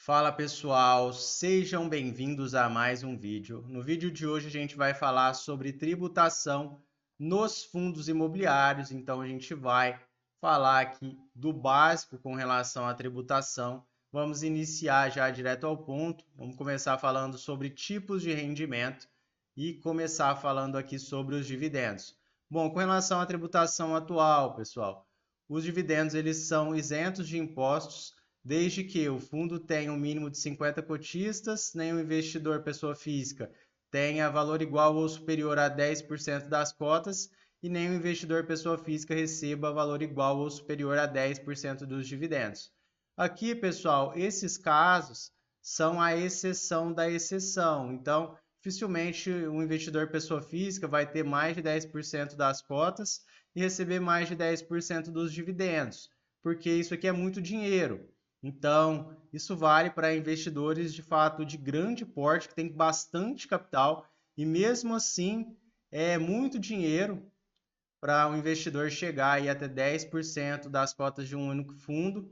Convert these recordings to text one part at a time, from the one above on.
Fala pessoal, sejam bem-vindos a mais um vídeo. No vídeo de hoje a gente vai falar sobre tributação nos fundos imobiliários, então a gente vai falar aqui do básico com relação à tributação. Vamos iniciar já direto ao ponto, vamos começar falando sobre tipos de rendimento e começar falando aqui sobre os dividendos. Bom, com relação à tributação atual, pessoal, os dividendos eles são isentos de impostos desde que o fundo tenha um mínimo de 50 cotistas, nem o investidor pessoa física tenha valor igual ou superior a 10% das cotas e nem o investidor pessoa física receba valor igual ou superior a 10% dos dividendos. Aqui, pessoal, esses casos são a exceção da exceção. Então, dificilmente um investidor pessoa física vai ter mais de 10% das cotas e receber mais de 10% dos dividendos, porque isso aqui é muito dinheiro. Então, isso vale para investidores de fato de grande porte, que tem bastante capital, e mesmo assim é muito dinheiro para um investidor chegar aí até 10% das cotas de um único fundo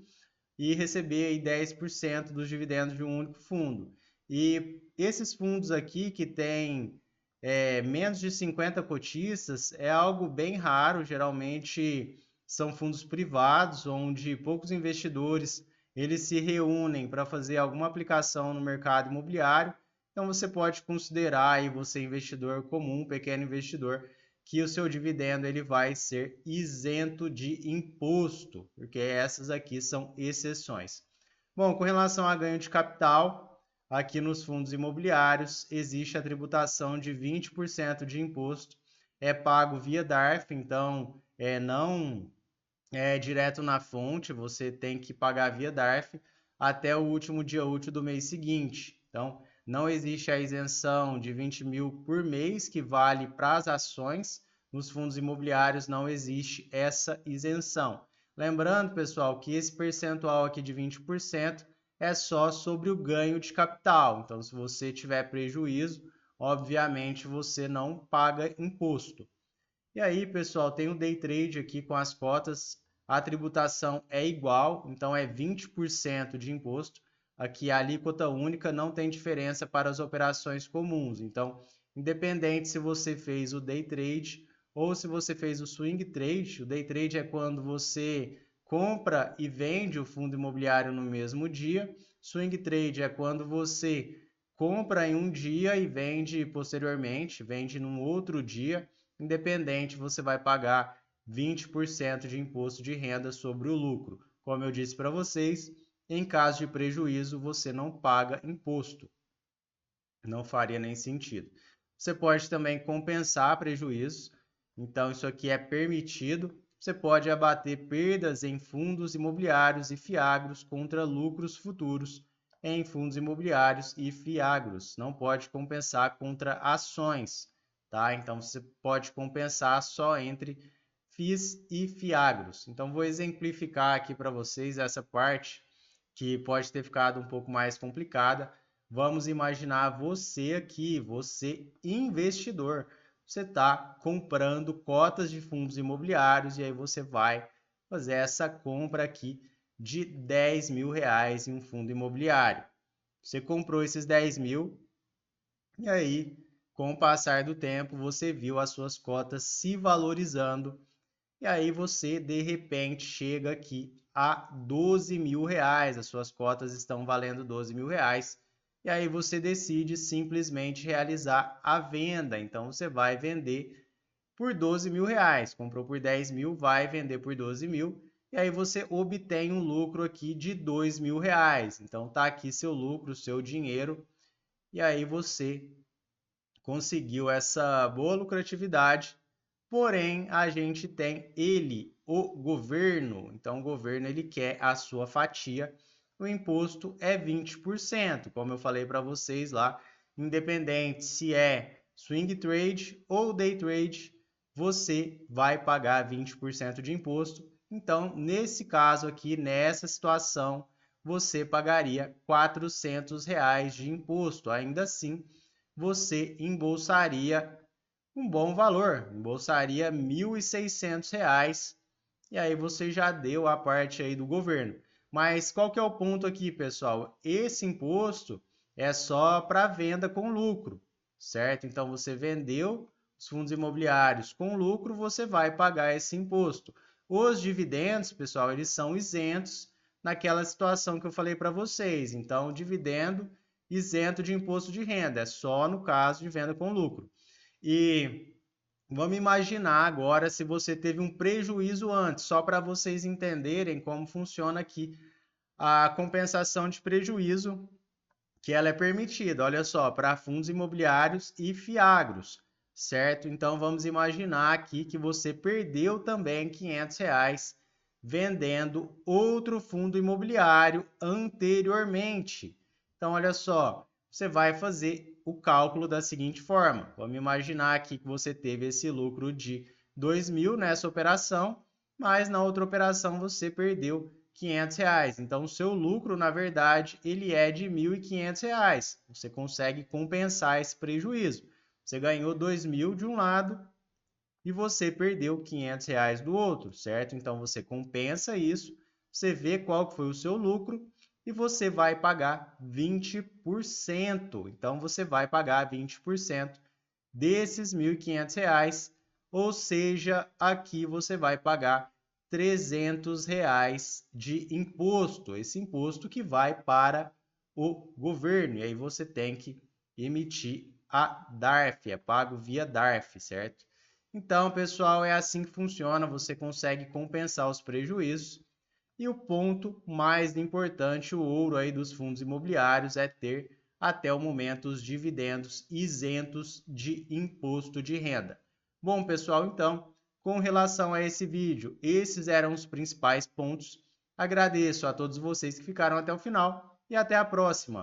e receber aí 10% dos dividendos de um único fundo. E esses fundos aqui que têm menos de 50 cotistas é algo bem raro, geralmente são fundos privados, onde poucos investidores eles se reúnem para fazer alguma aplicação no mercado imobiliário. Então você pode considerar aí você investidor comum, pequeno investidor, que o seu dividendo ele vai ser isento de imposto, porque essas aqui são exceções. Bom, com relação a ganho de capital, aqui nos fundos imobiliários existe a tributação de 20% de imposto, é pago via DARF, então não direto na fonte, você tem que pagar via DARF até o último dia útil do mês seguinte. Então, não existe a isenção de 20 mil por mês, que vale para as ações. Nos fundos imobiliários não existe essa isenção. Lembrando, pessoal, que esse percentual aqui de 20% é só sobre o ganho de capital. Então, se você tiver prejuízo, obviamente você não paga imposto. E aí, pessoal, tem o day trade aqui com as cotas. A tributação é igual, então é 20% de imposto. Aqui a alíquota única, não tem diferença para as operações comuns. Então, independente se você fez o day trade ou se você fez o swing trade, o day trade é quando você compra e vende o fundo imobiliário no mesmo dia. Swing trade é quando você compra em um dia e vende posteriormente, vende num outro dia. Independente, você vai pagar 20% de imposto de renda sobre o lucro. Como eu disse para vocês, em caso de prejuízo, você não paga imposto. Não faria nem sentido. Você pode também compensar prejuízos, então isso aqui é permitido. Você pode abater perdas em fundos imobiliários e fiagros contra lucros futuros em fundos imobiliários e fiagros. Não pode compensar contra ações, tá? Então você pode compensar só entre FIIs e fiagros. Então vou exemplificar aqui para vocês essa parte que pode ter ficado um pouco mais complicada. Vamos imaginar você aqui, você investidor. Você está comprando cotas de fundos imobiliários e aí você vai fazer essa compra aqui de 10 mil reais em um fundo imobiliário. Você comprou esses 10 mil e aí, com o passar do tempo, você viu as suas cotas se valorizando e aí você, de repente, chega aqui a 12 mil reais. As suas cotas estão valendo 12 mil reais. E aí você decide simplesmente realizar a venda. Então você vai vender por 12 mil reais. Comprou por 10 mil, vai vender por 12 mil. E aí você obtém um lucro aqui de 2 mil reais. Então tá aqui seu lucro, seu dinheiro. E aí você conseguiu essa boa lucratividade. Porém, a gente tem ele, o governo. Então, o governo ele quer a sua fatia. O imposto é 20%, como eu falei para vocês lá, independente se é swing trade ou day trade, você vai pagar 20% de imposto. Então, nesse caso aqui, nessa situação, você pagaria R$ 400 de imposto. Ainda assim, você embolsaria um bom valor, embolsaria R$ 1.600 e aí você já deu a parte aí do governo. Mas qual que é o ponto aqui, pessoal? Esse imposto é só para venda com lucro, certo? Então, você vendeu os fundos imobiliários com lucro, você vai pagar esse imposto. Os dividendos, pessoal, eles são isentos naquela situação que eu falei para vocês. Então, dividendo isento de imposto de renda, é só no caso de venda com lucro. E vamos imaginar agora se você teve um prejuízo antes, só para vocês entenderem como funciona aqui a compensação de prejuízo, que ela é permitida, olha só, para fundos imobiliários e fiagros, certo? Então vamos imaginar aqui que você perdeu também R$ 500 vendendo outro fundo imobiliário anteriormente. Então olha só, você vai fazer o cálculo da seguinte forma. Vamos imaginar aqui que você teve esse lucro de 2.000 nessa operação, mas na outra operação você perdeu R$ 500. Então, o seu lucro, na verdade, ele é de R$ 1.500. Você consegue compensar esse prejuízo. Você ganhou 2.000 de um lado e você perdeu R$ 500 do outro, certo? Então, você compensa isso, você vê qual foi o seu lucro e você vai pagar 20%. Então, você vai pagar 20% desses R$ 1.500, ou seja, aqui você vai pagar R$ 300 de imposto, esse imposto que vai para o governo, e aí você tem que emitir a DARF, é pago via DARF, certo? Então, pessoal, é assim que funciona, você consegue compensar os prejuízos. E o ponto mais importante, o ouro aí dos fundos imobiliários, é ter até o momento os dividendos isentos de imposto de renda. Bom, pessoal, então, com relação a esse vídeo, esses eram os principais pontos. Agradeço a todos vocês que ficaram até o final e até a próxima.